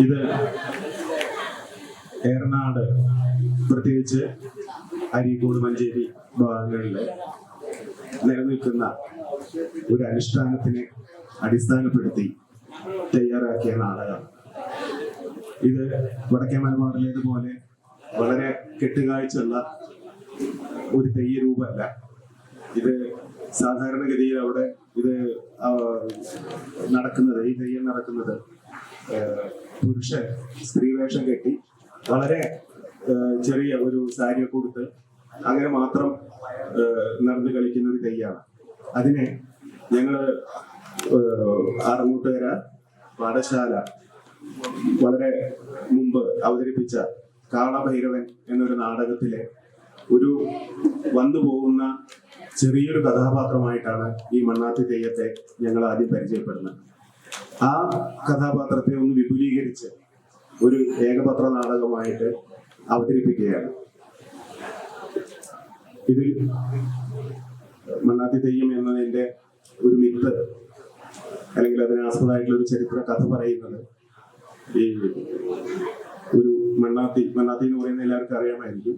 ഇത് ഏറനാട്, പ്രത്യേകിച്ച് അരീക്കോട്, മഞ്ചേരി ഭാഗങ്ങളിൽ നിലനിൽക്കുന്ന ഒരു അനുഷ്ഠാനത്തിനെ അടിസ്ഥാനപ്പെടുത്തി തയ്യാറാക്കിയ നാടകം. ഇത് വടക്കേ മലബാറിലേതുപോലെ വളരെ കെട്ടുകാഴ്ചയുള്ള ഒരു തെയ്യരൂപമല്ല. ഇത് സാധാരണഗതിയിൽ അവിടെ ഇത് നടക്കുന്നത്, ഈ തെയ്യം നടക്കുന്നത് പുരുഷൻ സ്ത്രീവേഷം കെട്ടി വളരെ ചെറിയ ഒരു സാരിയൊക്കെ കൊടുത്ത് അങ്ങനെ മാത്രം നടന്നു കളിക്കുന്ന ഒരു തെയ്യാണ്. അതിനെ ഞങ്ങള് ആറങ്ങോട്ടുകര പാഠശാല വളരെ മുമ്പ് അവതരിപ്പിച്ച കാളഭൈരവൻ എന്നൊരു നാടകത്തിലെ ഒരു വന്നു പോകുന്ന ചെറിയൊരു കഥാപാത്രമായിട്ടാണ് ഈ മണ്ണാത്തി തെയ്യത്തെ ഞങ്ങൾ ആദ്യം പരിചയപ്പെടുന്നത്. ആ കഥാപാത്രത്തെ ഒന്ന് വിപുലീകരിച്ച് ഒരു ഏകപത്ര നാടകമായിട്ട് അവതരിപ്പിക്കുകയാണ്. ഇതിൽ മണ്ണാത്തി തെയ്യം എന്നതിന്റെ ഒരു മിത്ത് അല്ലെങ്കിൽ അതിനാസ്പദമായിട്ടുള്ള ഒരു ചരിത്ര കഥ പറയുന്നത്, ഈ ഒരു മണ്ണാത്തി എന്ന് പറയുന്ന എല്ലാവർക്കും അറിയാമായിരിക്കും.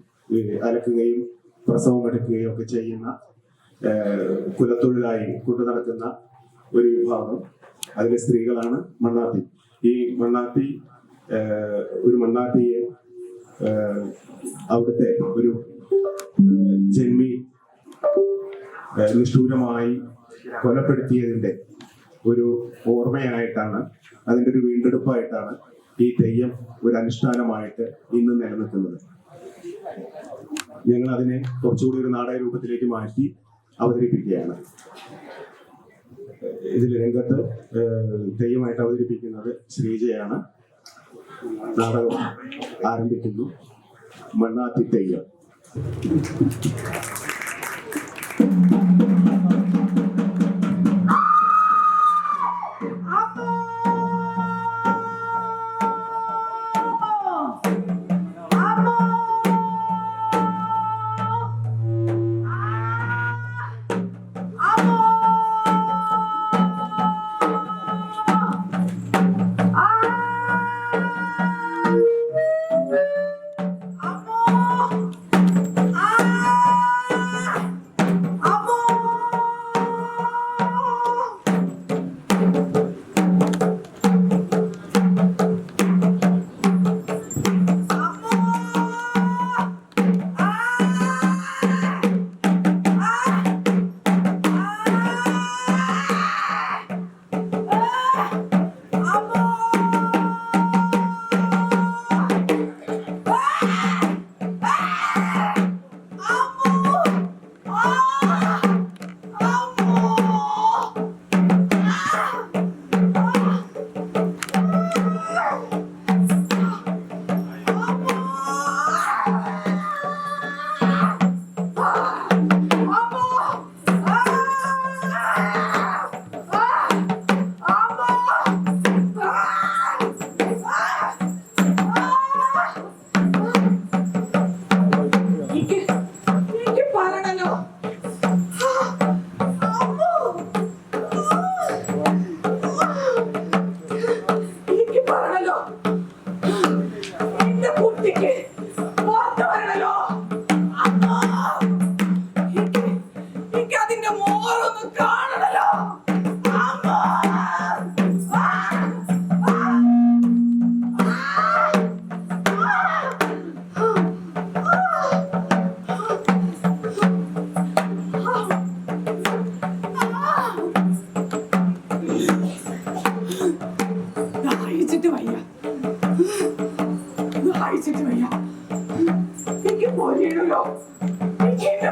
അലക്കുകയും പ്രസവം എടുക്കുകയും ഒക്കെ ചെയ്യുന്ന കുലത്തൊഴിലായി കൊണ്ടു നടക്കുന്ന ഒരു വിഭാഗം, അതിലെ സ്ത്രീകളാണ് മണ്ണാത്തി. ഈ മണ്ണാത്തി ഒരു മണ്ണാത്തിയെ അവിടുത്തെ ഒരു ജന്മി നിഷ്ഠൂരമായി കൊലപ്പെടുത്തിയതിന്റെ ഒരു ഓർമ്മയായിട്ടാണ്, അതിന്റെ ഒരു വീണ്ടെടുപ്പായിട്ടാണ് ഈ തെയ്യം ഒരു അനുഷ്ഠാനമായിട്ട് ഇന്ന് നിലനിൽക്കുന്നത്. ഞങ്ങൾ അതിനെ കുറച്ചുകൂടി ഒരു നാടക രൂപത്തിലേക്ക് മാറ്റി അവതരിപ്പിക്കുകയാണ്. ഇതിൽ രംഗത്ത് തെയ്യമായിട്ട് അവതരിപ്പിക്കുന്നത് ശ്രീജയാണ്. നാടകം ആരംഭിക്കുന്നു. മണ്ണാത്തി തെയ്യം.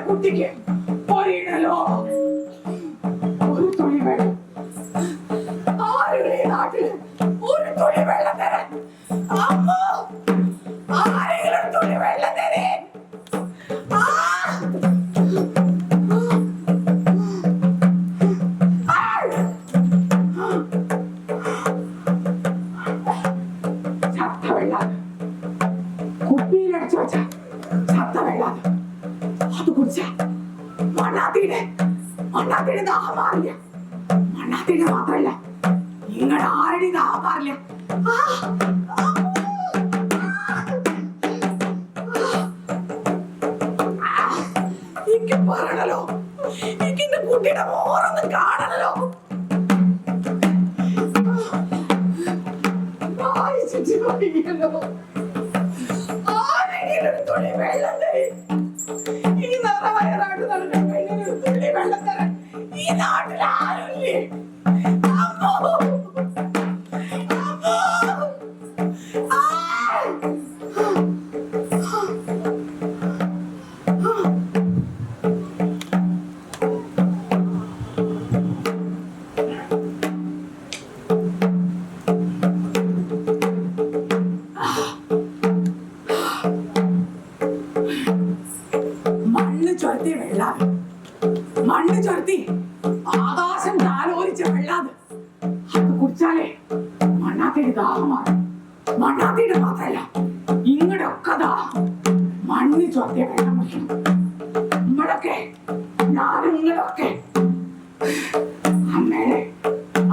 കുട്ടിക്ക് ഒരു തുണി വേണം. ആരുടെ നാട്ടിൽ ഒരു തുണി വെള്ളം തരാൻ? അമ്മ, ആരെങ്കിലും ഒരു തുണി വെള്ളം തരേ? ചത്ത വെള്ളം കുപ്പിയിലടച്ചു വെച്ച ചത്ത വെള്ളം അത് കുടിച്ച മണ്ണാത്തിയുടെ ദാഹം മാറില്ല. മണ്ണാത്തിയുടെ മാത്രല്ല, നിങ്ങളുടെ ആരുടെയും ദാഹം മാറില്ല. കുട്ടിയുടെ മോറൊന്ന് കാണണല്ലോ. ആരെങ്കിലും ഒരു തുള്ളി വെള്ളം തരും. ഈ നിറവയറായിട്ട് നടക്കുന്ന പെണ്ണിന് ഒരു തുള്ളി വെള്ളം തരാൻ ഈ നാട്ടിൽ ആരുമില്ലേ? അമ്മോ, അമ്മോ, ആ. മണ്ണ് ചൊരത്തി ആകാശം താലോലിച്ച വെള്ളാത്. അത് കുടിച്ചാലേ മണ്ണാത്തിയുടെ ദാഹം മാറും. മണ്ണാത്തിയുടെ മാത്രല്ല ഇങ്ങടൊക്കെ ദാഹം. മണ്ണ് ചൊരത്തിയ വെള്ളം കുടിക്കണം. നമ്മളൊക്കെ ഞാനും നിങ്ങളൊക്കെ അമ്മേടെ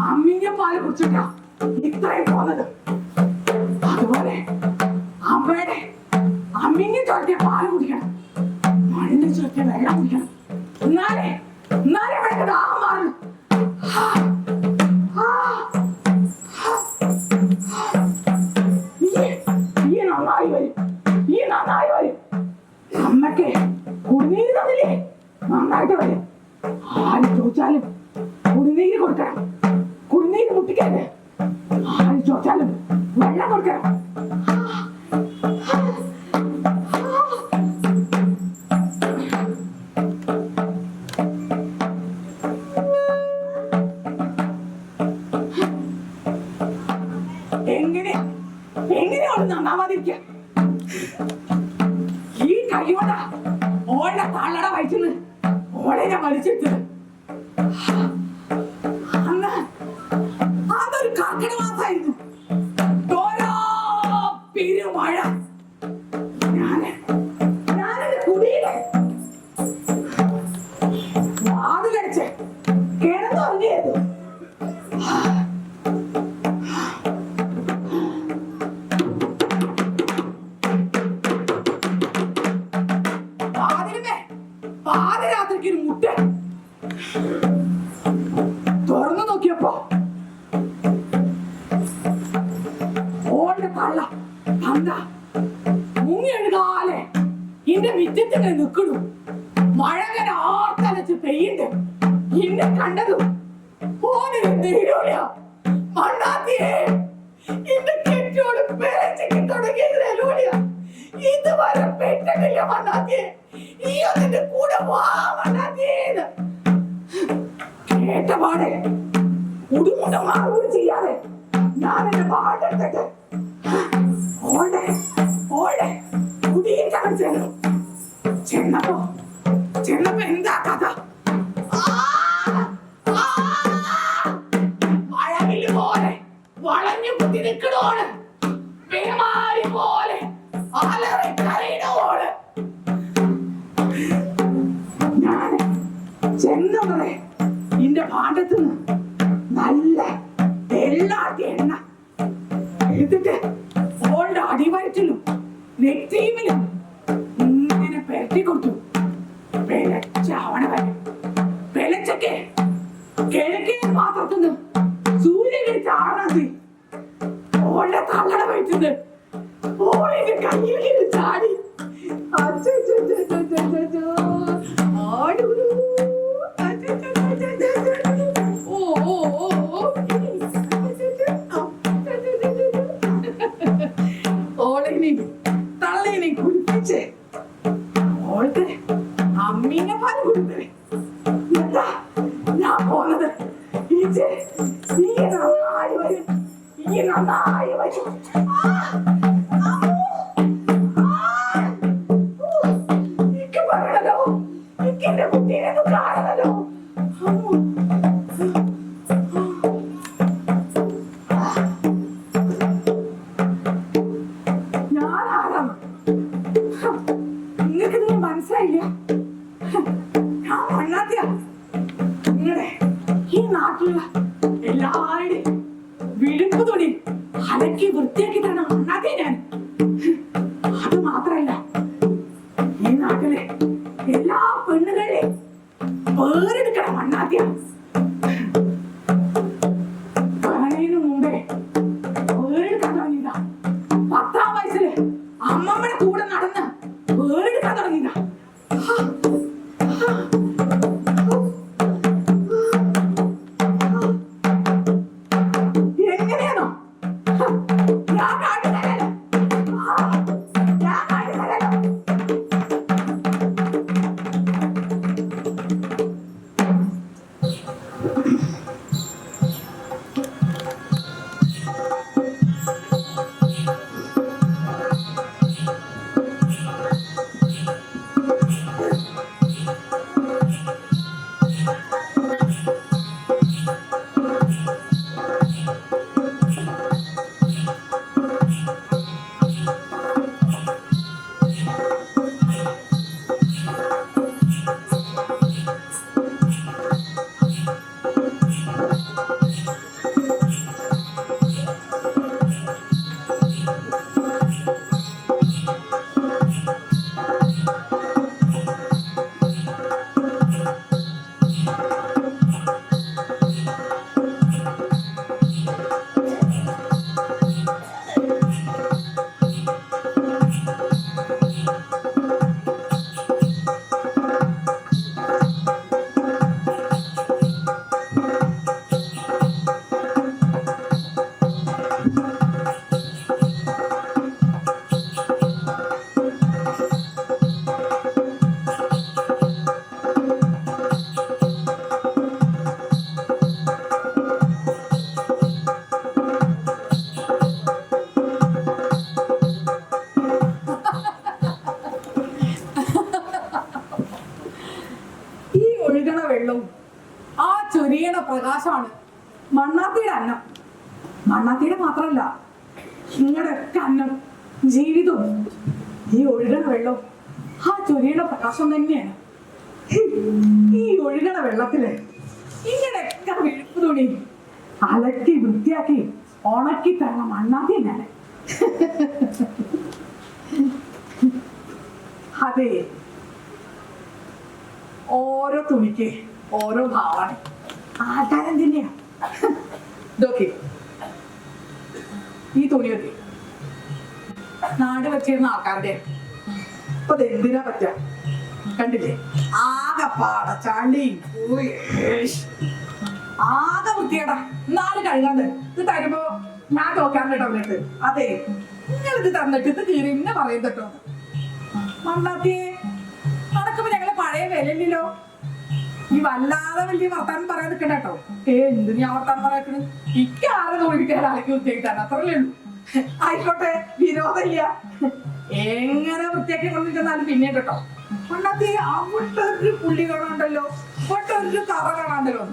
അമ്മിന്റെ പാല് കുടിച്ചിട്ടാ ഇത്രയും പോന്നത്. അതുപോലെ അമ്മയുടെ അമ്മിന്റെ ചൊരത്തിയ പാല് കുടിക്കണം. മണ്ണ് ചൊരത്തിയ വെള്ളം കുടിക്കണം. എന്നാലേ അവർക്ക് ദാഹം മാറും. ഈ നന്നായി വരും. അമ്മക്ക് കുടിനീര് തന്നില്ലേ? നന്നായിട്ട് വരും. ആര് ചോദിച്ചാലും കുടിനീര് കൊടുക്കണം. കുടിനീര് മുട്ടിക്കരുത്. ആര് ചോദിച്ചാലും വെള്ളം കൊടുക്കണം. എങ്ങനെയാണ് നന്നാവാതിരിക്കുക? ഈ കഴിവട ഓളുടെ തള്ളട വയറ്റുന്ന് ഓളെ ഞാൻ വലിച്ചെടുത്തത്. അന്നൊരു കർക്കിട മാസമായിരുന്നു. പെരുമഴ. ഞാനെന്റെ കുടിയിലെ വാതിലടിച്ച് കിടന്നുറങ്ങിയത്. പാതിരാത്രിക്ക് ഒരു മുട്ട തുറന്നു നോക്കിയപ്പോ ഓളുടെ തള്ള എന്താ മുങ്ങിയെഴുകാലെ ഇന്റെ മിറ്റത്തിങ്ങനെ നിൽക്കണു. മഴങ്ങനെ ആർത്തലച്ച് പെയ്യുണ്ട്. ഇന്നെ കണ്ടതും ഓനൊരു നേരിയ മണ്ണാത്തിയെ ഇന്റെ കെട്ടിയോട് പേരച്ചയ്ക്ക് തുടങ്ങിയത് നെലൂലിയ. ഇതുവരെ പെട്ടിട്ടില്ല മണ്ണാത്തിയെ. ഈ അതിന്റെ കൂടെ വാ മണ്ണാത്തിയേന്ന് കേട്ടപാടെ ഉടുമുണ്ട മാറുകൂടി ചെയ്യാതെ ഞാൻ എന്റെ പാട്ടെടുത്തിട്ട് ഓടെ കുടിയിൽ ചെന്നപ്പോ എന്താ കഥ? മഴവില് പോലെ വളഞ്ഞു കുത്തി നിൽക്കണോട്. പേമാരി പോലെ അലറി കരയിടോട്. ഞാൻ ചെന്നവരെ ഇന്റെ ഭാണ്ഡത്തുനിന്ന് നല്ല തെള്ളാട്ടിയ എണ്ണ എടുത്തിട്ട് ഓളുടെ അടിവയറ്റിലും നെറ്റിയിലും ഇങ്ങനെ പെരട്ടി കൊടുത്തു. പെലച്ചാവണ വരെ പെലച്ചൊക്കെ കിഴക്കേ പാത്രത്തുനിന്ന് സൂര്യനെ ചാടാതി ഓളുടെ തള്ളട വയറ്റുന്നത് ഓളിന്റെ കയ്യിൽ ചാടി. ഓളിനെ തള്ളിനെ കുളിപ്പിച്ച് ഓൾക്ക് അമ്മീനെ പാല് കൊടുത്തേ. എന്താ ഞാൻ പോന്നത്? നന്നായി വരും. എനിക്ക് പറയണല്ലോ, എനിക്ക് എന്റെ കുട്ടീനെ കാണണല്ലോ. ഞാൻ ആരാണ്? അവകാശമാണ് മണ്ണാത്തിയുടെ അന്നം. മണ്ണാത്തിയുടെ മാത്രമല്ല, നിങ്ങളുടെ ഒക്കെ അന്നം, ജീവിതവും, ഈ ഒഴുകണ വെള്ളവും ആ ചൊരിയണ പ്രകാശം തന്നെയാണ്. ഈ ഒഴുകണ വെള്ളത്തില് ഇങ്ങനെയൊക്കെ വെളുപ്പ് തുണി അലക്കി വൃത്തിയാക്കി ഉണക്കി തരണ മണ്ണാത്തി തന്നെയാണ്. അതെ, ഓരോ തുണിക്ക് ഓരോ ഭാവമാണ്. ആചാരം തന്നെയാ. ഇതൊക്കെ ഈ തുണിയൊക്കെ നാട് വെച്ചിരുന്ന ആൾക്കാരുടെ ഇപ്പൊ എന്തിനാ പറ്റ കണ്ടില്ലേ? ആകെ പാട ചളിയും ആകെ വൃത്തിയേടാ. നാല് കഴുകാണ്ട് ഇത് തരുമ്പോ ഞാൻ നോക്കാൻ കേട്ടോ എന്നിട്ട്, അതെ നിങ്ങളിത് തന്നിട്ട് ഇത് കീറി എന്നെ പറയും കേട്ടോ. മണ്ണാത്തിയെ നടക്കുമ്പോ ഞങ്ങള് പഴയ വിലയില്ലല്ലോ. ഈ വല്ലാതെ വലിയ വർത്താനം പറയാൻ നിൽക്കണ്ട കേട്ടോ. എന്തിനു ഞാൻ വർത്താനം പറയാക്കണ്? ഇക്ക് ആരെ തോന്നിക്കാൻ അലക്കി വൃത്തിയാക്കിട്ടാണ്, അത്രല്ലേ ഉള്ളൂ. ആയിക്കോട്ടെ, വിരോധമില്ല. എങ്ങനെ വൃത്തിയാക്കി കൊണ്ടിരിക്കുന്നാലും പിന്നെ കേട്ടോ. മണ്ണാത്തി അവിടെ ഒരു പുള്ളി കാണാണ്ടല്ലോ, ഇവിടെ ഒരു കറ കാണാണ്ടല്ലോ.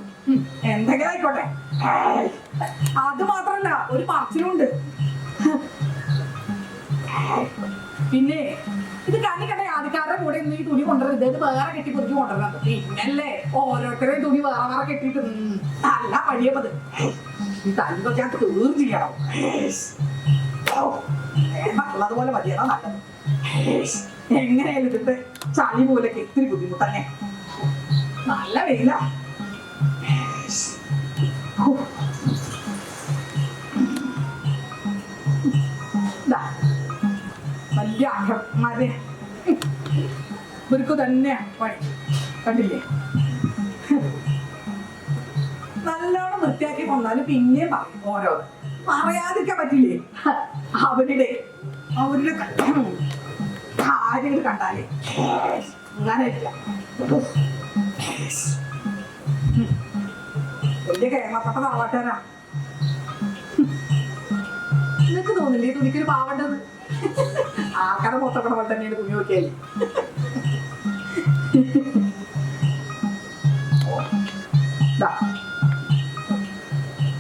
എന്തൊക്കെ ആയിക്കോട്ടെ. അത് മാത്രല്ല, ഒരു പറച്ചിലുണ്ട്. പിന്നെ ഇത് കണ്ണിക്കണ്ട ആദ്യക്കാരുടെ കൂടെ ഇന്ന് ഈ തുണി കൊണ്ടുവരുന്നത്, ഇത് വേറെ കെട്ടി പൊതിച്ച് കൊണ്ടുവരുന്നത്. പിന്നല്ലേ ഓരോരുത്തരെയും തുണി വേറെ വേറെ കെട്ടിയിട്ട് നല്ല പഴിയപ്പത്. ഈ തല്ലിതൊക്കെ തീർന്നു ചെയ്യണം. ഉള്ളതുപോലെ മതിയാണോ നല്ലത്. എങ്ങനെയാലും ഇതിട്ട് ചളി പോലൊക്കെ ഇത്തിരി ബുദ്ധിമുട്ടന്നെ. നല്ല വെയില. വലിയ അഹന്മാരെ ഇവർക്ക് തന്നെ പണി കണ്ടില്ലേ? നല്ലോണം വൃത്തിയാക്കി കൊണ്ടാലും പിന്നെ പറയും ഓരോന്ന്. പറയാതിരിക്കാൻ പറ്റില്ലേ? അവരുടെ കാര്യങ്ങൾ കണ്ടാലേ അങ്ങനെ വലിയ കേരളപ്പെട്ട താവാട്ടാരാ. നിനക്ക് തോന്നില്ലേ ഈ തുണിക്കൊരു പാവണ്ടത്? ആൾക്കാരെ മൊത്തക്കണ പോലെ തന്നെയാണ് തുണി നോക്കിയാലേ.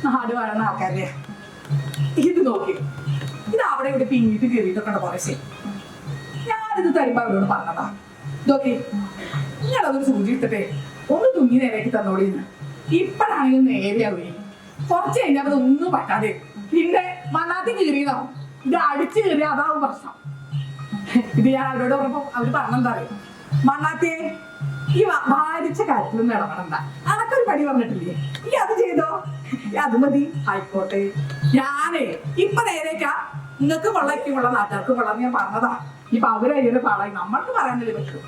നാട് വാഴുന്ന ആൾക്കാരുടെ ഇത് നോക്കി, ഇത് അവിടെ ഇവിടെ പിന്നീട്ട് കയറിയിട്ടൊക്കെ കുറേ. ഞാനിത് തരുമ്പോ അവരോട് പറഞ്ഞതാ, ഇതൊക്കെ നിങ്ങളതൊരു സൂചി ഇട്ടിട്ടേ ഒന്ന് തുങ്ങി നേരേക്ക് തന്നോളിന്ന്. ഇപ്പഴാണെങ്കിലും നേരെയാവേ. കുറച്ച് കഴിഞ്ഞാൽ അതൊന്നും പറ്റാതെ പിന്നെ മണ്ണാത്തി കീറിയതാവും. ഇത് അടിച്ചു കയറിയ അതാവും പ്രശ്നം. ഇത് ഞാൻ അവരോട് പറഞ്ഞപ്പോ അവര് പറഞ്ഞെന്താ അറിയാം, മണ്ണാത്തിയെ ഈ ഭാരിച്ച കാര്യത്തിലൊന്നും ഇടപെടണ്ട. അതൊക്കൊരു പണി പറഞ്ഞിട്ടില്ലേ, ഈ അത് ചെയ്തോ, അത് മതി, ആയിക്കോട്ടെ. ഞാനേ ഇപ്പൊ നേരേക്കാ നിങ്ങൾക്ക് വെള്ളയ്ക്ക് വെള്ളം നാട്ടുകാർക്ക് വെള്ളം ഞാൻ പറഞ്ഞതാ. ഇപ്പൊ അവരയ്യൊരു പാടായി നമ്മൾക്ക് പറയാനല്ലേ പറ്റൂ.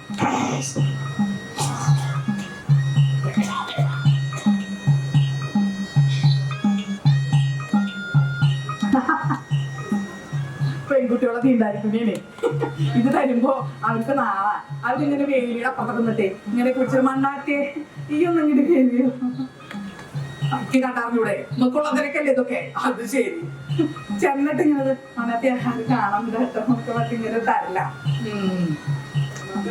പെൺകുട്ടികളെ തീണ്ടായിരിക്കുന്നേ ഇത് തരുമ്പോ അവർക്ക് നാളെ അവരിങ്ങനെ വേലിയുടെ അപ്പുറത്തൊക്കെ നിന്നിട്ടേ ഇങ്ങനെ കുടിച്ചിട്ട് മണ്ണാറ്റേ ഈ ഒന്നും ഇങ്ങോട്ട് കേറിയോ എനിക്ക് കണ്ടാറിലൂടെ നമുക്കുള്ളതിനൊക്കെയല്ലേ ഇതൊക്കെ. അത് ശരി, ചെന്നിട്ട് ഇങ്ങനെ മണ്ണാത്തെ അത് കാണാൻ കേട്ടോ ഇങ്ങനെ തരില്ല.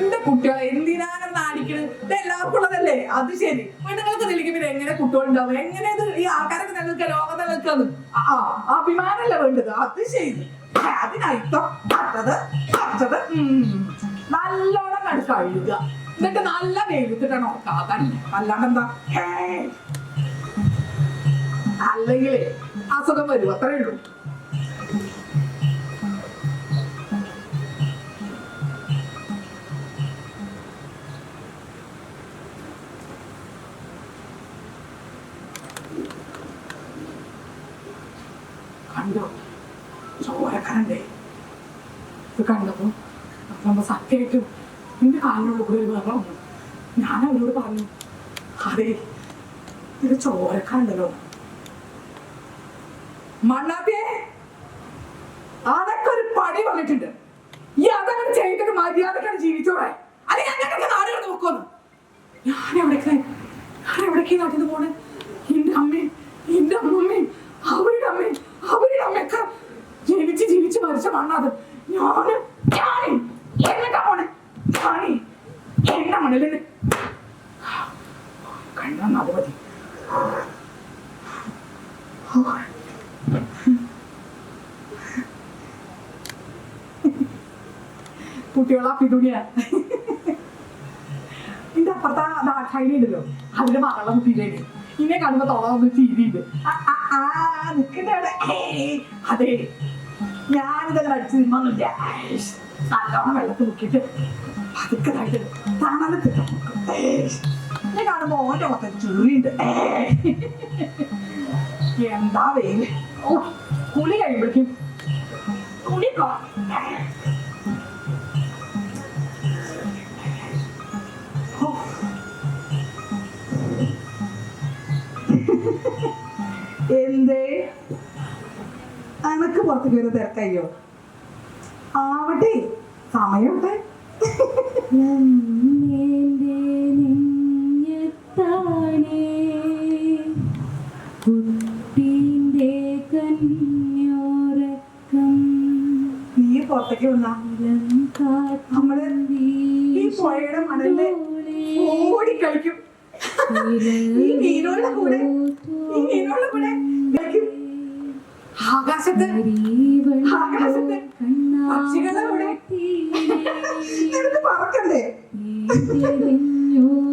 എന്റെ കുട്ടികളെ എന്തിനാണ് നാടിക്കണ്? ഇത് എല്ലാവർക്കും ഉള്ളതല്ലേ. അത് ശരി, പെണ്ണുങ്ങൾക്ക് നിലയ്ക്ക് പിന്നെ എങ്ങനെ കുട്ടികളുണ്ടാവും? എങ്ങനെ ഇത് ഈ ആൾക്കാരൊക്കെ നിലനിൽക്കുക, ലോകം നിലനിൽക്കുന്നത്? അഭിമാനമല്ല വേണ്ടത്. അത് ശരി, അതിനർത്ഥം പറ്റത് പറ്റത് നല്ലോണം കണ്ട് കഴുകുക, എന്നിട്ട് നല്ല വെയിലത്തിട്ടാണ് ഉറക്കാതെ. അല്ലാണ്ട് എന്താ, അല്ലെങ്കിൽ അസുഖം വരും, അത്രേ ഉള്ളൂ. കണ്ടോ ചോരക്കരണ്ടേ? ഇത് കണ്ടപ്പോ നമ്മ സത്യമായിട്ടും എന്റെ കാലിനുള്ള കൂടെ ഒരു വെള്ളം വന്നു. ഞാൻ അവരോട് പറഞ്ഞു, അതെ ഇത് ചോരക്കണ്ടല്ലോ. മണ്ണാത്തിയെ അതൊക്കെ ഒരു പടി വന്നിട്ടുണ്ട്. ഈ അതങ്ങനെ ചെയ്തിട്ട് മര്യാദക്കാണ് ജീവിച്ചോടെ, അല്ലെങ്കിൽ അങ്ങനെ നാടുകൾ നോക്കുന്നു. ഞാനെവിടേക്ക് നാട്ടിൽ നിന്ന് പോണേ? എന്റെ അമ്മയും എന്റെ അമ്മമ്മയും അവരുടെ അമ്മയും അവരുടെ അമ്മയൊക്കെ ജീവിച്ച് മരിച്ച മണ്ണാത്. എങ്ങട്ടാ പോണേ? എന്റെ മണ്ണിൽ കണ്ടാ അത് മതി. കുട്ടികളെ അപ്പിതുണിയാ എന്റെ അപ്പുറത്തെ ദാക്ഷായിണ്ടല്ലോ അതിന്റെ മകളെ കുട്ടിയിലേക്ക് ഇന്നെ കാണുമ്പോ തൊളന്ന് ചീരിയുണ്ട് നിൽക്കുന്നവിടെ അതെ ഞാനിതങ്ങനെ അടിച്ചു തിന്നൊന്നുമില്ല നല്ലോണം വെള്ളത്തിൽ മുക്കിയിട്ട് പതുക്കതായിട്ട് തണലത്തിട്ട് എന്നെ കാണുമ്പോ ഓന്റെ മൊത്തം ചെറിയുണ്ട് എന്താ വെയില് ഓ കുളി കഴിയുമ്പോഴേക്കും കുളിക്കോ എന്തേ അനക്ക് പുറത്തേക്ക് വരുന്ന തിരക്കയ്യോ ആവട്ടെ സമയട്ടെ നീ പുറത്തേക്ക് വന്നാ നമ്മള് ഈ പുഴയുടെ മണലില് ഓടിക്കളിക്കും ഈ മീനുകളുടെ കൂടെ കളിക്കും ആകാശത്ത് പക്ഷികളുടെ കൂടെ നിനക്ക് പറക്കണ്ടേ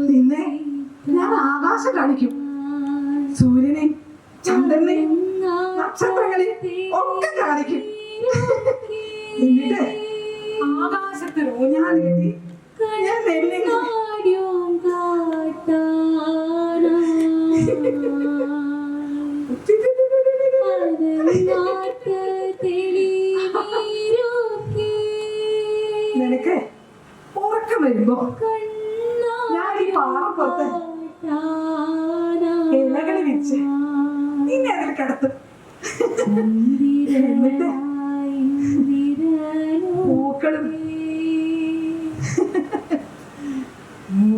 പിന്നെ ഞാൻ ആകാശം കാണിക്കും സൂര്യനെ ചന്ദ്രനെ നക്ഷത്രങ്ങളെ ഒക്കെ കാണിക്കും എന്നിട്ട് ആകാശത്ത് ഊഞ്ഞാല് കെട്ടി ഞാൻ നിനക്ക് ഉറക്കം വരുമ്പോ ഞാൻ ഈ പാറപ്പുറത്ത് ഇലകള് വിരിച്ച് നിന്നെ അതിൽ കിടത്തും എന്നിട്ട് പൂക്കളും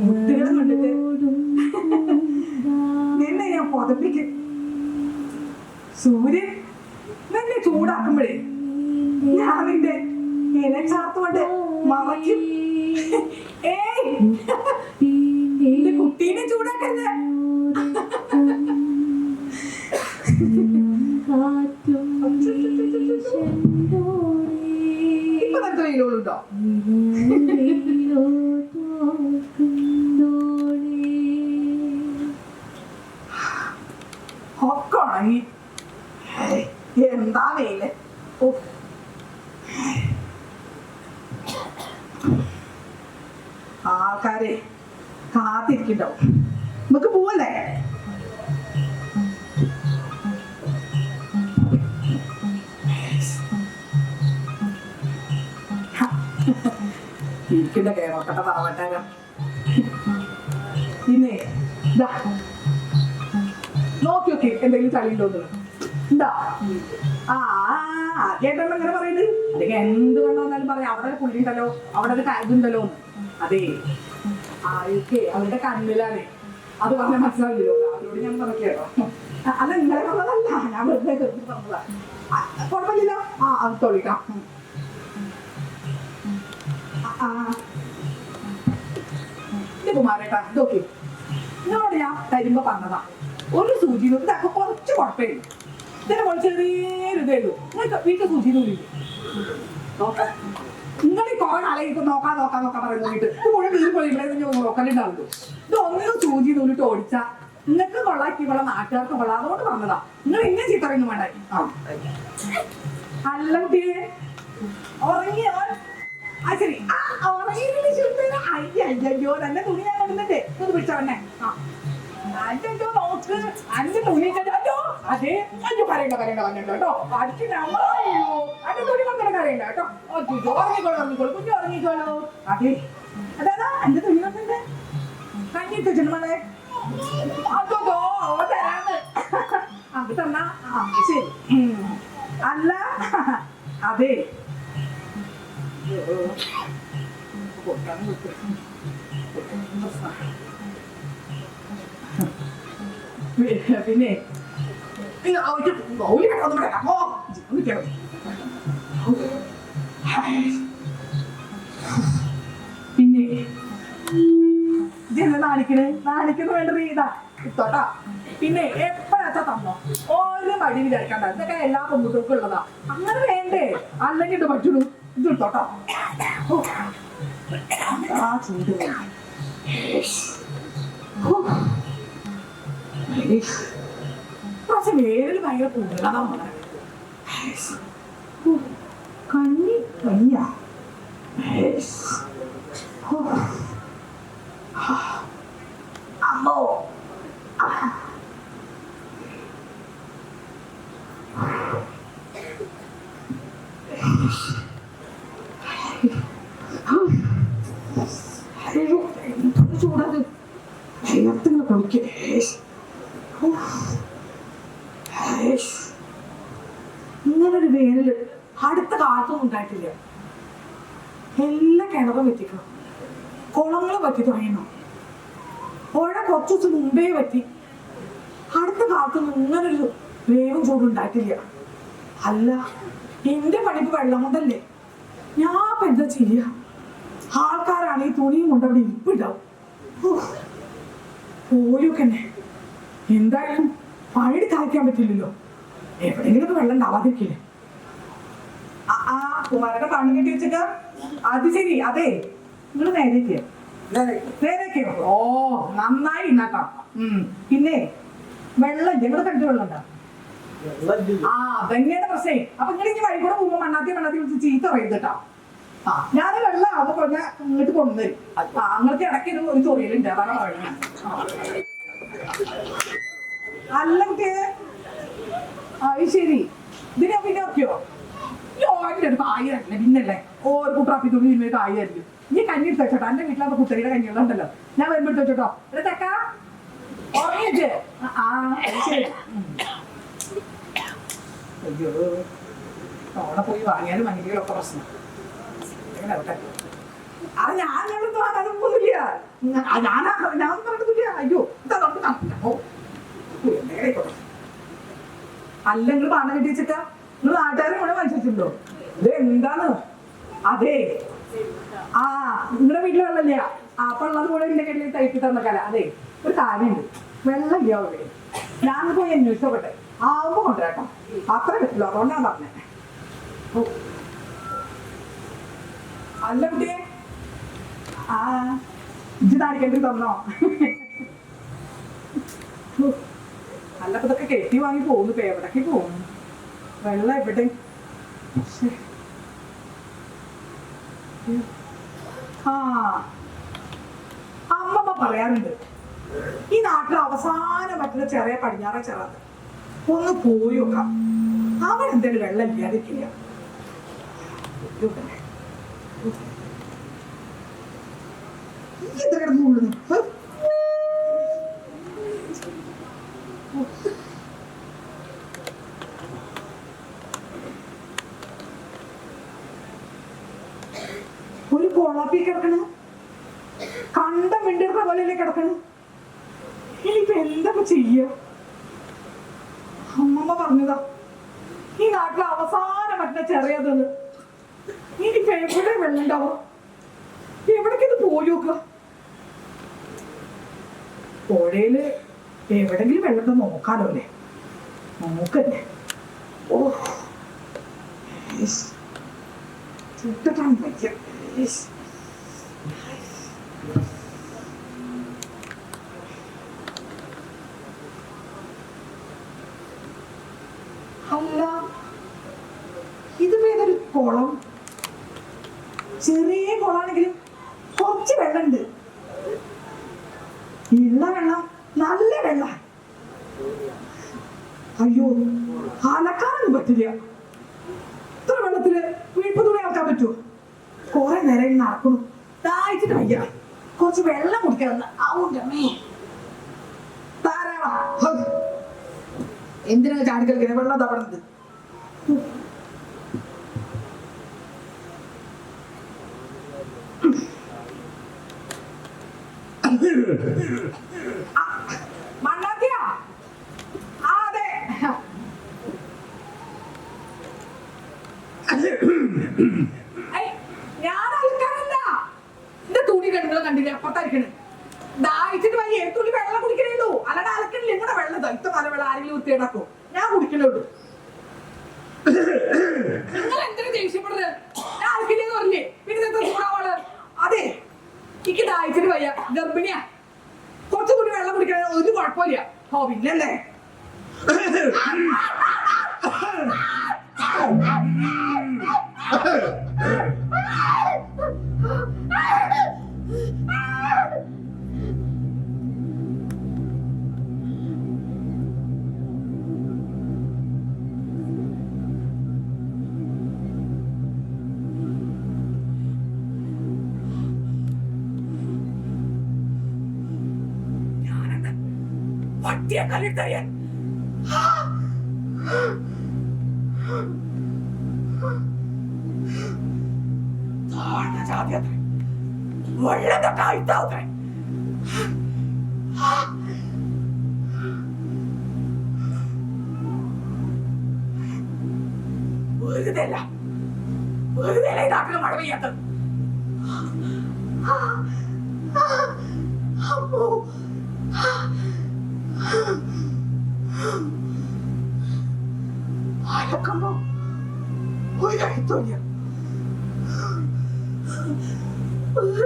മുട്ടുകളും കണ്ടിട്ട് നിന്നെ ഞാൻ പുതപ്പിക്കും സൂര്യൻ നിന്നെ ചൂടാക്കുമ്പോഴേ ഞാൻ നിന്റെ ഇലച്ചാർത്തുകൊണ്ട് മറയ്ക്കും എന്റെ കുട്ടീനെ ചൂടാക്കരുത് ഇപ്പൊ നിനക്ക് വെയിലുണ്ടോ ഒക്കെ ഉണങ്ങി എന്താ വെയില് ആൾക്കാരെ കാത്തിരിക്കണ്ടാവും നമുക്ക് പോവല്ലേ ഇരിക്കുന്ന കേരളക്കട്ട പറവട്ടാരം പിന്നെ നോക്കി നോക്കി എന്തെങ്കിലും ചളിയുണ്ടോന്ന് എന്താ ആദ്യമായിട്ടാണ് അങ്ങനെ പറയുന്നത് അല്ലെങ്കിൽ എന്ത് വേണമെന്നാലും പറയാം അവിടെ ഒരു പുള്ളി ഉണ്ടല്ലോ അവിടെ ഒരു ഇതുണ്ടല്ലോ അതെ ആൾക്ക് അവരുടെ കണ്ണിലാണ് അത് പറഞ്ഞാൽ മനസ്സിലാവില്ലല്ലോ അവരോട് ഞാൻ പറഞ്ഞു കേട്ടോ അല്ല നിങ്ങളെ പറഞ്ഞതല്ല ഞാൻ വെറുതെ പറഞ്ഞതാ കുഴപ്പമില്ലല്ലോ അത് തൊളിക്കാം കുമാരേട്ടാ ഇതൊക്കെ നിങ്ങളോട് ഞാൻ തരുമ്പോ പറഞ്ഞതാ ഒരു സൂചി ഇതൊക്കെ കുറച്ച് കുഴപ്പമില്ല ഇതിനെ പോലെ ചെറിയൊരു ഇതേ ഉള്ളൂ നിങ്ങൾക്ക് വീട്ടിൽ സൂചി നൂലില്ലേ നോക്കാം നിങ്ങൾ ഈ കുറെ കാലം നോക്കാൻ പറയുന്ന വീട്ട് ഇത് മുഴുവൻ വീട് പോലെ ഇവിടെ നോക്കലുണ്ടാവുള്ളൂ ഇത് ഒന്നിനും സൂചി നൂലിട്ട് ഓടിച്ചാ നിങ്ങൾക്ക് കൊള്ളാക്കി കൊള്ളാം നാട്ടുകാർക്ക് കൊള്ളാം അതുകൊണ്ട് പറഞ്ഞതാ നിങ്ങൾ ഇങ്ങനെ ചീത്തറിയൊന്നും വേണ്ട അല്ല കുട്ടിയെ ഉറങ്ങിയോ ശരി അയ്യോ തന്നെ തുണി ഞാൻ കൊണ്ടുവന്നിട്ടേ ഒന്ന് പിടിച്ചവന്നെ അയ്യോ നോക്ക് അഞ്ച് തുണി അയ്യോ അതെ അയ്യോ കരയണ്ട കേട്ടോ അടിക്കുന്ന അയ്യോ അന്റെ തുണി കൊണ്ടു കരയണ്ട കേട്ടോ ഉറങ്ങിക്കോളൂ കുഞ്ഞു ഉറങ്ങിക്കോളൂ അതെ അതാ അന്റെ തുണി കൊണ്ടുണ്ട് കഞ്ഞിട്ട് വെച്ചിട്ട് മകളെ അതോ തരാന്ന് അത് തന്നാ ശരി അല്ല അതെ പിന്നെ പിന്നെ ഇതെന്താ നാണിക്കണ് വേണ്ടത് ഇതാ ഇത്തോട്ടാ പിന്നെ എപ്പഴ തരാച്ചാ തന്നോ, ഒരു മടി വിചാരിക്കണ്ട. ഇതൊക്കെ എല്ലാ പെൺകുട്ടികൾക്കും ഉള്ളതാ. അങ്ങനെ വേണ്ടേ? അല്ലെങ്കിൽ ഇത് പറ്റുള്ളൂ. ഇത് എടുത്തോട്ടോ. ആ ചൂട് പക്ഷെ വേരിൽ ഭയങ്കര കൂടുതലാണ് നമ്മളെ. കണ്ണി വയ്യ. അമ്മോ ചൂടത് ചേർത്തിങ്ങനെ കളിക്കേ. ഇങ്ങനൊരു വേനല് അടുത്ത കാലത്തൊന്നും ഉണ്ടായിട്ടില്ല. എല്ലാ കിണറും വെറ്റിക്കണം, കുളങ്ങൾ പറ്റി തുടങ്ങണം. പുഴ കുറച്ചു ദിവസം മുമ്പേ പറ്റി. അടുത്ത കാലത്തൊന്നും ഇങ്ങനൊരു വേവും ചൂടും ഉണ്ടായിട്ടില്ല. അല്ല, എന്റെ പണിക്ക് വെള്ളം കൊണ്ടല്ലേ. ഞാൻ ഇപ്പൊ എന്താ ചെയ്യാ? ആൾക്കാരാണ് ഈ തുണിയും കൊണ്ട് അവിടെ ഇരിപ്പുണ്ടാവും. പോയൊക്കെ എന്തായാലും പഴി കായ്ക്കാൻ പറ്റില്ലല്ലോ. എവിടെയെങ്കിലും വെള്ളം ഉണ്ടാവാതിരിക്കില്ലേ? ആ കുമാരന്റെ പണി കെട്ടി വെച്ചേക്ക. അത് ശരി. അതെ, നിങ്ങള് നേരേക്കോ? ഓ നന്നായി ഇന്നാട്ടോ. പിന്നെ വെള്ളം നിങ്ങള് കണ്ടു വെള്ളം ഉണ്ടാ? ആ അതന്നെയാണ് പ്രശ്നേ. അപ്പൊ നിങ്ങൾ ഇനി വഴി കൂടെ പോകുമ്പോ മണ്ണാത്തി വിളിച്ച് ചീത്ത പറയുന്നുട്ടാ. ആ ഞാൻ വെള്ളം ആവുമ്പോ കൊണ്ട ഇങ്ങോട്ട് കൊണ്ടുവരും. ആ നിങ്ങൾക്ക് ഇടയ്ക്ക് ഒരു ചൊറിയലുണ്ട്, അതാണ് പറയുന്നത്. അല്ല കുട്ടിയെ, അത് ശരി. ഇതിനെ പിന്നെ ഒക്കെയോ ഈ ഓയിൻ്റെ അടുത്ത് 1000 അല്ലേ പിന്നല്ലേ ഓരോ കുട്ടാപ്പി തുണി ഇന്നൊരു 1000 ആയിരിക്കും. നീ കഞ്ഞി എടുത്ത് വെച്ചോട്ടോ. എന്റെ വീട്ടിലത്തെ കുത്തരിയുടെ കഞ്ഞികളുണ്ടല്ലോ, ഞാൻ വരുമ്പോ എടുത്ത് വെച്ചോട്ടോ. ഇവിടെ ചക്ക ഉറങ്ങിച്ച്. ആ ശരി. അയ്യോ, അവിടെ പോയി വാങ്ങിയാലും മഞ്ഞികളൊക്കെ പ്രശ്നം. അത് ഞാൻ വാങ്ങാനൊന്നുമില്ല. ഞാൻ പറഞ്ഞിട്ടില്ല. അയ്യോ അല്ല, നിങ്ങൾ പണം കെട്ടി വെച്ചിട്ടാ നിങ്ങൾ നാട്ടുകാരെ കൂടെ മനസ്സിട്ടുണ്ടോ? ഇത് എന്താണ്? അതെ, ആ നിങ്ങളുടെ വീട്ടിൽ വെള്ളമില്ല. അപ്പൊ ഉള്ളത് കൂടെ എന്റെ കയ്യിൽ തയ്പ്പി തന്നക്കല. അതെ, ഒരു കാര്യമുണ്ട്, വെള്ളം ഇല്ല അവിടെ. ഞാൻ പോയി അന്വേഷിച്ചോട്ടെ, ആവുമ്പോ കൊണ്ടുവരാട്ടോ. അത്ര പറ്റില്ല, അതുകൊണ്ടാണ് പറഞ്ഞേ. അല്ല കുട്ടിയെ, ആ ഇജ്ജ് താടിക്കേണ്ടി തന്നോ? അല്ല, അപ്പൊ ഇതൊക്കെ കെട്ടി വാങ്ങി പോകുന്നു. ഇപ്പൊ എവിടേക്ക് പോകുന്നു? വെള്ളം എവിടെ? ആ അമ്മമ്മ പറയാറുണ്ട്, ഈ നാട്ടിൽ അവസാനം പറ്റുന്ന ചെറിയ പടിഞ്ഞാറ ചെറാത് ഒന്ന് പോയി നോക്കാം. അവൻ എന്തായാലും വെള്ളം ഇല്ലാതിരിക്കില്ല. ഇത് കിടന്നുള്ളു. ഒരു കൊളാപ്പി കിടക്കണ്, കണ്ടം വെണ്ടെടുക്കുന്ന പോലെയല്ലേ കിടക്കണ്. ഇനിയിപ്പൊ എന്താ ചെയ്യ? അമ്മമ്മ പറഞ്ഞതാ ഈ നാട്ടിൽ അവസാനം പറ്റുന്ന ചെറിയതെന്ന്. ഇനിയിപ്പൊ എവിടെ വെള്ളം ഉണ്ടാവും? എവിടേക്ക് ഇത് പോയി നോക്കുക? പുഴയില് എവിടെങ്കിലും വെള്ളം ഉണ്ടോ നോക്കാലോ അല്ലേ? നോക്കല്ലേ. ഓ ചുട്ടിട്ടാണ് പറ്റിയ. അല്ല, ഇത് ഏതൊരു കുളം? ചെറിയ കുളമാണെങ്കിലും കുറച്ച് വെള്ളമുണ്ട്. ഉള്ള വെള്ളം നല്ല വെള്ളം. അയ്യോ, അലക്കാനൊന്നും പറ്റില്ല. ഇത്ര വെള്ളത്തില് വീട്ടിൽ തുണി അലക്കാൻ പറ്റുമോ? കുറെ നേരം നടക്കുന്നു, ദാഹിച്ചിട്ട് വയ്യ. കുറച്ച് വെള്ളം കുടിക്കാറുണ്ട്. ധാരാളം. എന്തിനാ ചാടിക്കളിക്കുന്നത്? വെള്ളം തവണത്. മണ്ണാത്തിയാ? ആ അതെ. ഞാൻ അലക്കാനല്ല, എന്റെ തുണി കണ്ടുകൾ കണ്ടില്ല. അപ്പത്തായിരിക്കണേ ദാഹിച്ചിട്ട് വലിയ തുണി വെള്ളം കുടിക്കണേണ്ടോ? അല്ലാതെ അലക്കണില്ല ഇങ്ങനെ വെള്ളം ഇത്ത മല വെള്ളം ആരെങ്കിലും വൃത്തിയിടാക്കോ ഞാൻ കുടിക്കണുള്ളൂ നിങ്ങൾ എന്തിനു ദേഷ്യപ്പെടുന്നത് ഞാൻ അലക്കില്ലെന്ന് പറഞ്ഞില്ലേ പിന്നെ എന്താ ചൂടാവാള് അതെ എനിക്ക് ദാഹിച്ചിട്ട് വയ്യ ഗർഭിണിയാ കുറച്ചു കൂടി വെള്ളം കുടിക്കണ ഒരു കുഴപ്പമില്ല ഓ പിന്നല്ലേ പട്ടിയെ കല്ലിട്ടറിയാൻ ജാതി അത്ര വെള്ളം തൊട്ട് അഴുത്താവത്രേ വെറുതെ ഈ നാട്ടിൽ മഴ പെയ്യാത്തത് അമ്മോ അലക്കുമ്പോ ഒരഴുത്തില്ല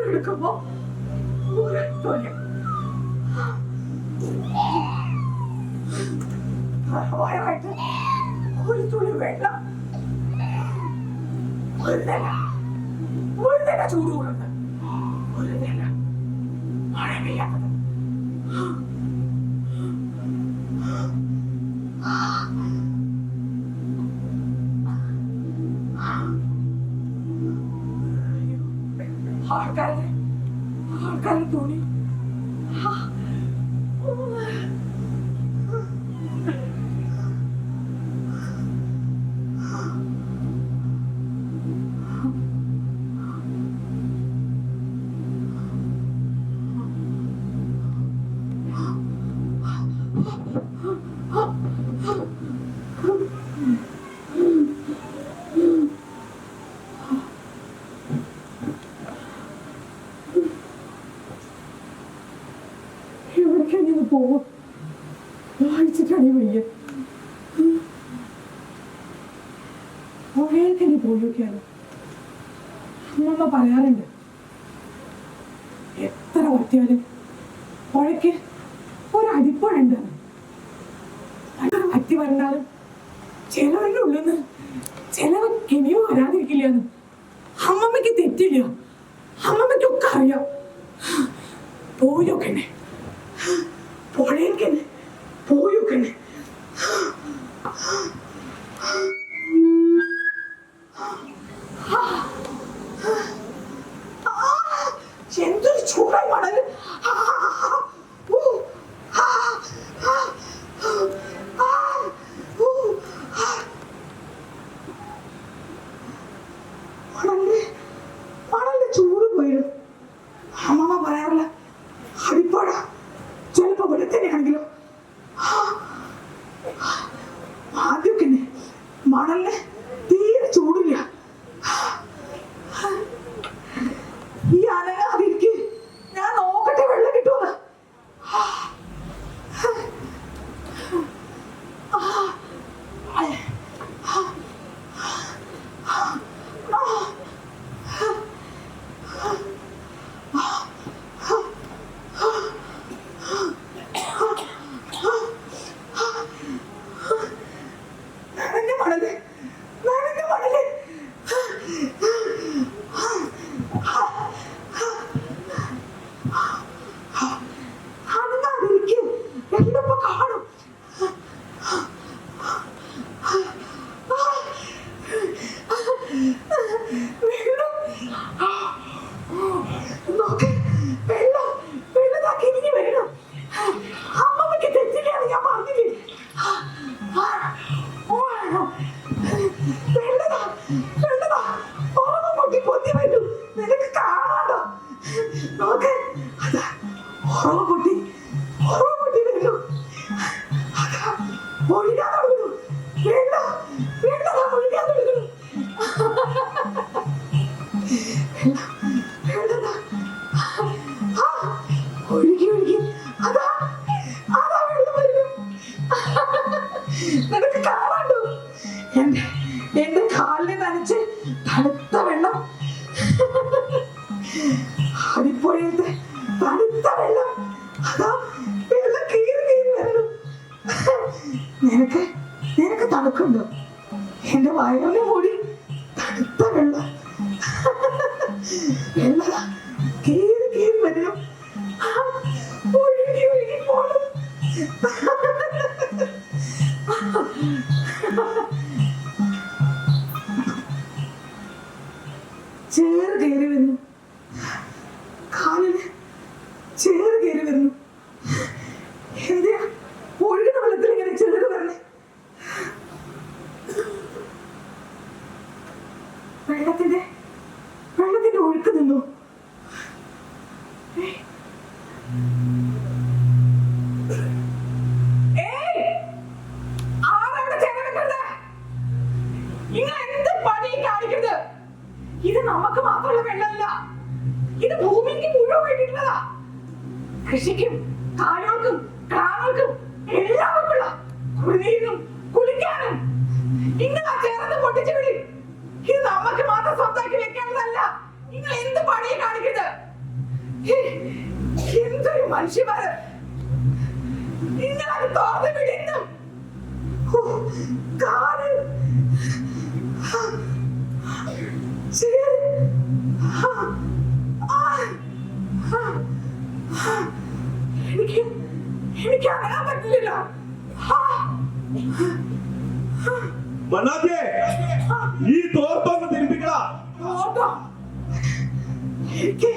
എടുക്കുമ്പോ ഒരഴുത്തില്ല വയറായിട്ട് ഒരു തുള്ളി വെള്ളം ഒരു നില ചൂട് കൂടുന്നത് ഒരു നില മഴ പെയ്യാത്തത് ആൾക്കാരെ തോന്നി പോവും വായിച്ചിട്ടാണ് വയ്യ പുഴയൊക്കെ പോയി നോക്കിയാലോ അമ്മമ്മ പറയാറുണ്ട് എത്ര ഒറ്റയാലും പുഴയ്ക്ക് ഒരടിപ്പുഴ ഉണ്ടാകും വറ്റി വരണ്ടാലും ചിലവരുടെ ഉള്ളിന്ന് ചിലവൻ ഇനിയും വരാതിരിക്കില്ലെന്ന് അമ്മമ്മയ്ക്ക് തെറ്റില്ല അമ്മമ്മയ്ക്കൊക്കെ അറിയാം പോയൊക്കെ പുഴയൊക്കെ പോയൊക്കെ എന്തൊരു ചൂടായി മണല് മണലിന്റെ ചൂട് പോയിടും അമ്മമ്മ പറയാറില്ല അടിപ്പുഴ ചിലപ്പോ ഇവിടെ തന്നെയാണെങ്കിലും ആദ്യമൊക്കെ മണലിന് തീരെ ചൂടില്ല ഈ അനങ്ങാതിരിക്ക് ഞാൻ നോക്കട്ടെ വെള്ളം കിട്ടുമെന്ന് ഒഴുകി ഒഴുകി അതാ അതാ തണുത്ത വെള്ളം, അടിപ്പുഴയത്തെ തണുത്ത വെള്ളം, അതാ വെള്ളം കീറി കീറി വരുന്നു. നിനക്ക് നിനക്ക് തണുക്കുണ്ടോ? എന്റെ വയറിനെ മൂടി തണുത്ത വെള്ളം, വെള്ളതാ കീറി കീറി വരുന്നു, ഒഴുകി ഒഴുകി പോണം. ചേറ് കയറി വരുന്നു, കാലിന് ചേറ് കയറി വരുന്നു. എന്തിനാ ഒഴുകുന്ന വെള്ളത്തിൽ ഇങ്ങനെ ചേറ് വരണേ? വെള്ളത്തിന്റെ ഒഴുക്ക് നിന്നു. ഇത് നമുക്ക് മാത്രമുള്ള വെള്ളമല്ല, ഇത് ഭൂമിക്ക് മുഴുവൻ വേണ്ടിയിട്ടുള്ളതാ. കൃഷിക്കും കാലുകൾക്കും പ്രാണികൾക്കും എല്ലാവർക്കുള്ള കുടിനീരിനും കുളിക്കാനും. നിങ്ങൾ ആ ചേർന്ന് പൊട്ടിച്ചു വിടി. ഇത് നമുക്ക് മാത്രം സ്വന്തമാക്കി വെക്കേണ്ടതല്ല. നിങ്ങൾ എന്ത് പണിയെ കാണിക്കുന്നത്? എന്തൊരു മനുഷ്യന്മാര്! നിങ്ങൾ അത് തുറന്നു വിടുന്നു. കാല് എനിക്ക് അറിയാൻ പറ്റില്ലല്ലോ. മണ്ണാത്തിയെ, ഈ തോർത്തൊന്ന് തിരിപ്പിക്കടാ. എനിക്ക്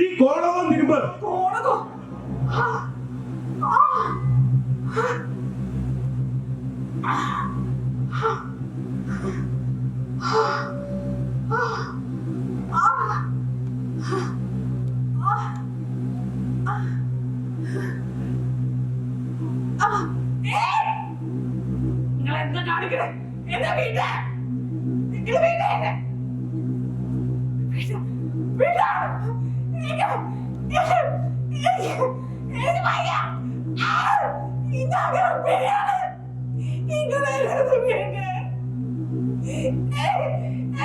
ഈ കോണവും തിരുമ്പ്. കോണകോ? നിങ്ങൾ എന്താ കാണിക്കണേ? എന്താ വീട്ടെ? നിങ്ങൾ വീട്ടെ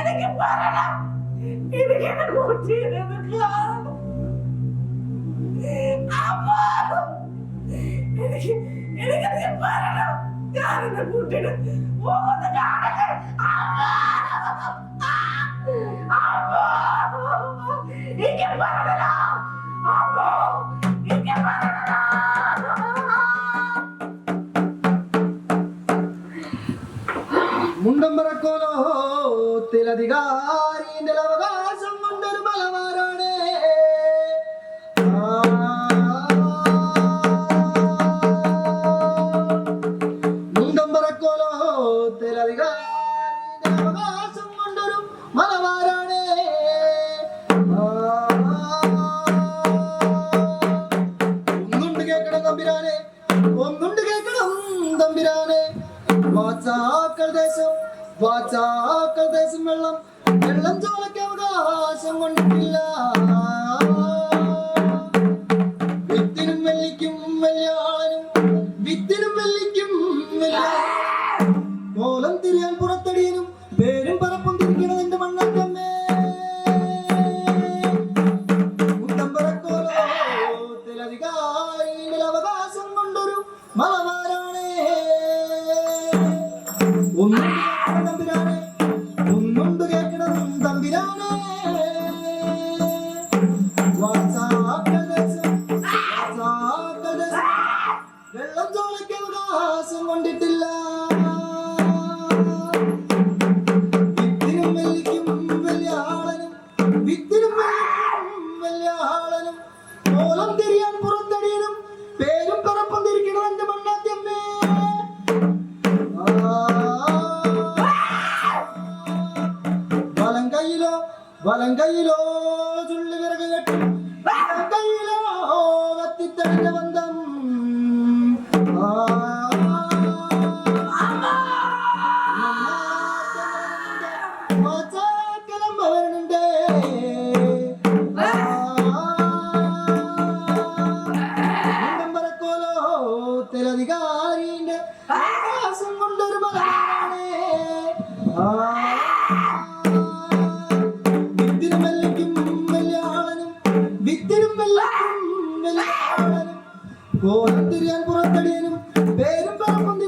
എനിക്ക് പറയണം. എനിക്ക് കൂട്ടിയിരുന്നത് എനിക്കത് പറയണം. ഞാനെന്നെ കൂട്ടിയിട്ട് പോകുന്ന കാണട്ടെ. എനിക്ക് പറയണോ? എനിക്ക് പറയണോ? മുണ്ടമ്പറക്കോലോത്തിലധികാരിന്റെ അവകാശം കൊണ്ടൊരു മലമാരാണ്. മുണ്ടമ്പറക്കോലോത്തിലധികാരിന്റെ അവകാശം കൊണ്ടൊരു മലമാരാണ്. ഒന്നുണ്ട് കേക്കണം തമ്പിരാനെ, ഒന്നുണ്ട് കേക്കണം തമ്പിരാനെ. വാച്ചാക്കൾ ദേശം വെള്ളം വെള്ളം ചോലയ്ക്ക് അവകാശം കൊണ്ടിട്ടില്ല. വിത്തിനും വെള്ളിക്കും വലിയാളനും, വിത്തിനും വെള്ളിക്കും വലിയാളനും, കോലം തിരിയാൻ പുറത്തടിയനും പേരും പറപ്പും തിരിക്കണം എന്റെ മണ്ണാറ്റമ്മേ. മുണ്ടമ്പറക്കോലത്തിലധികാരിയുടെ അവകാശം കൊണ്ടൊരു മലമാരാണ്. തമ്പിരാനെ, ഒന്നുണ്ട് കേൾക്കണം തമ്പിരാനെ. വെള്ളം ചോളയ്ക്ക് അവകാശം കൊണ്ടിട്ടില്ല. വിത്തിനും വെള്ളിക്കും വലിയാളനും, വിത്തിനും വലിയാളനും, കോലം തിരിയാൻ പുറത്തടിയനും പേരും പറപ്പും തിരിക്കണം എന്റെ മണ്ണാറ്റമ്മേ. വലം കയ്യിലോ ചുള്ളി വിറക് കെട്ടും, കയ്യിലോ കത്തിത്തടിന്റെ ബന്ധം. വരണുണ്ട്. മുണ്ടമ്പറക്കോലോത്തിലധികാരി ഭാര്യന്റെ ആകാശം കൊണ്ടൊരു മലയാളേ വിത്തിനും വെല്ലയ്ക്കും വെല്ലയാളനും വിത്തിനും വെല്ലയ്ക്കും വെല്ലയാളനും കോലം തിരിയാൻ പുറത്തടിയനും പേരും പറമ്പും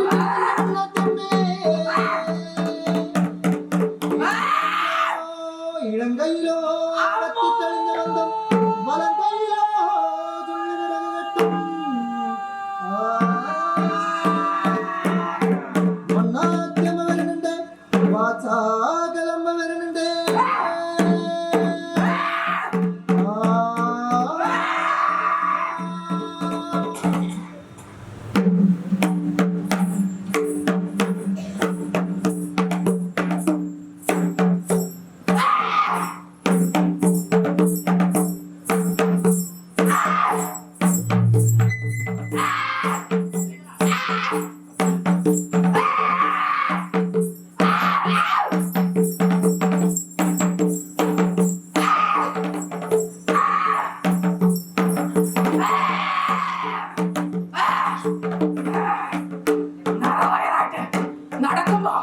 ഇടം കയ്യിലോ കത്തിത്തളിഞ്ഞ ബന്ധം വലം കയ്യിലോ തുള്ളി വിറകെട്ടും മണ്ണാദ്യമ വരുന്നുണ്ട് വാചാകലമ്മ വരുന്നുണ്ട് നടക്കുമ്പോ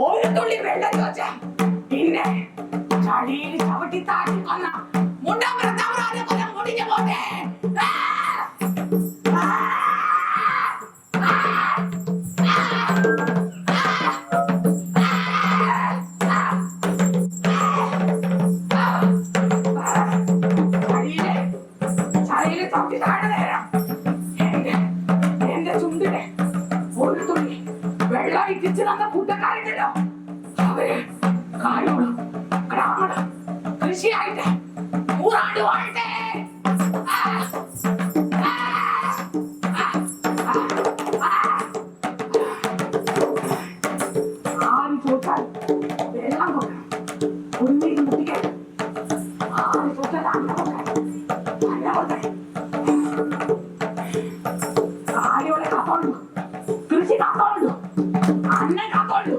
ഒരു തുള്ളി വെള്ളം ചോദിച്ച പിന്നെ ചളിയിൽ ചവിട്ടി താഴ്ത്തി കൊന്ന മുണ്ടാമറത്താമറാനെ കൊല്ലം മുടിഞ്ഞു പോട്ടെ. ചളിയില് ചവിട്ടി താഴെ നേരം എന്റെ ചുണ്ടിലെ ഒരു തുള്ളി വെള്ളം ഇറ്റിച്ച് തന്ന കൂട്ടക്കാരുണ്ടല്ലോ, അവര് കായോളം ഗ്രാമണം കൃഷിയായിട്ട് 100 ആണ്ട് വാഴട്ടെ. ആര് ചോദിച്ചാൽ വെള്ളം കൊടുക്കണം, കുടുംബം മുട്ടിക്കാൻ. ആര് ചോദിച്ചാൽ അന്ന കൊടുക്കണം, അന്ന കൊടുക്കണം. കായോടെ കാത്തോളൂ, കൃഷി കാത്തോളൂ, അന്ന കാത്തോളൂ.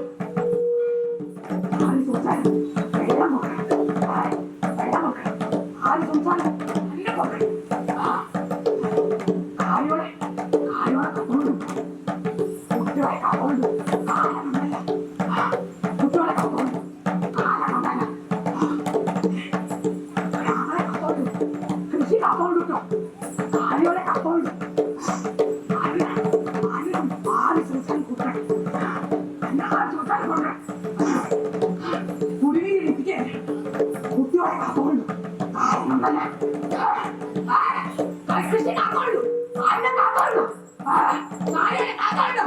ആര് ചോദിച്ചാലും വെള്ളം കൊടുക്കണം, വെള്ളം കൊടുക്കണം. ആര് ചോദിച്ചാലും അന്ന കൊടുക്കണം. കായോടെ കാത്തോളൂ, കുട്ടികളെ കാത്തോളൂ, കാലമൊന്നല്ല. കുട്ടികളെ കാത്തോളൂ, കാലമൊന്നല്ല. ഗ്രാമങ്ങളെ കാത്തോളൂ, കൃഷി കാത്തോളൂ കേട്ടോ. കായോടെ കാത്തോളൂ. കുട്ടികളെ കാത്തോളൂ, കാലമൊന്നല്ല. കൃഷി കാത്തോളൂ, അന്നം കാത്തോളൂ, കായോടെ കാത്തോളൂ.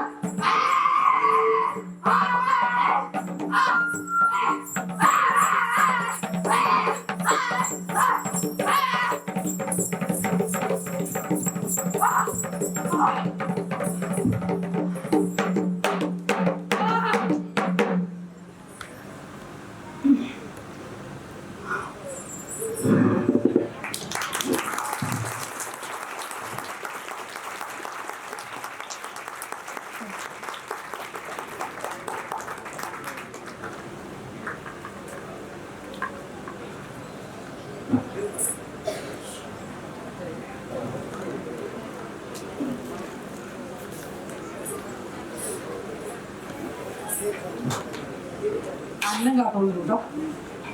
അന്നം കാത്തോളും കേട്ടോ,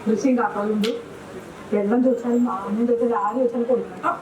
കൃഷിയും കാത്തോളുണ്ട്. വെള്ളം ചോദിച്ചാലും ആദ്യം ചോദിച്ചാലും ആര് ചോദിച്ചാലും കൊടുക്കണം കേട്ടോ.